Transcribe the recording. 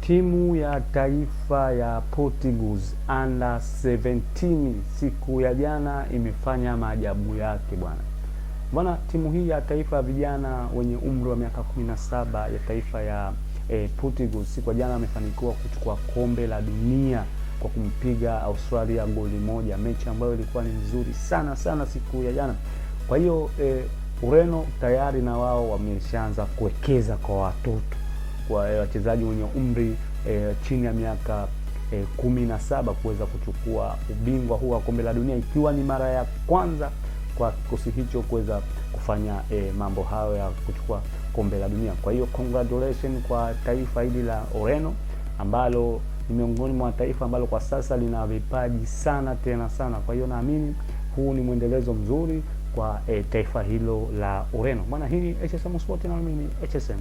Timu ya taifa ya Portugal under 17 siku ya jana imefanya maajabu yake bwana. Timu hii ya taifa ya vijana wenye umri wa miaka 17 ya taifa ya Portugal siku ya jana amefanikiwa kuchukua kombe la dunia kwa kumpiga Australia goli moja, mechi ambayo ilikuwa ni nzuri sana siku ya jana. Kwa hiyo Ureno tayari na wao wameshaanza kuwekeza kwa watoto, kwa wachezaji wenye umri chini ya miaka 17 kuweza kuchukua ubingwa huu wa kombe la dunia, ikiwa ni mara ya kwanza kwa kikosi hicho kuweza kufanya mambo hayo ya kuchukua kombe la dunia. Kwa hiyo congratulations kwa taifa hili la Ureno ambalo ni miongoni mwa taifa ambalo kwa sasa lina vipaji sana. Kwa hiyo naamini huu ni mwendelezo mzuri kwa taifa hilo la Ureno. Maana hii ni HSM Sport na mimi ni HSM.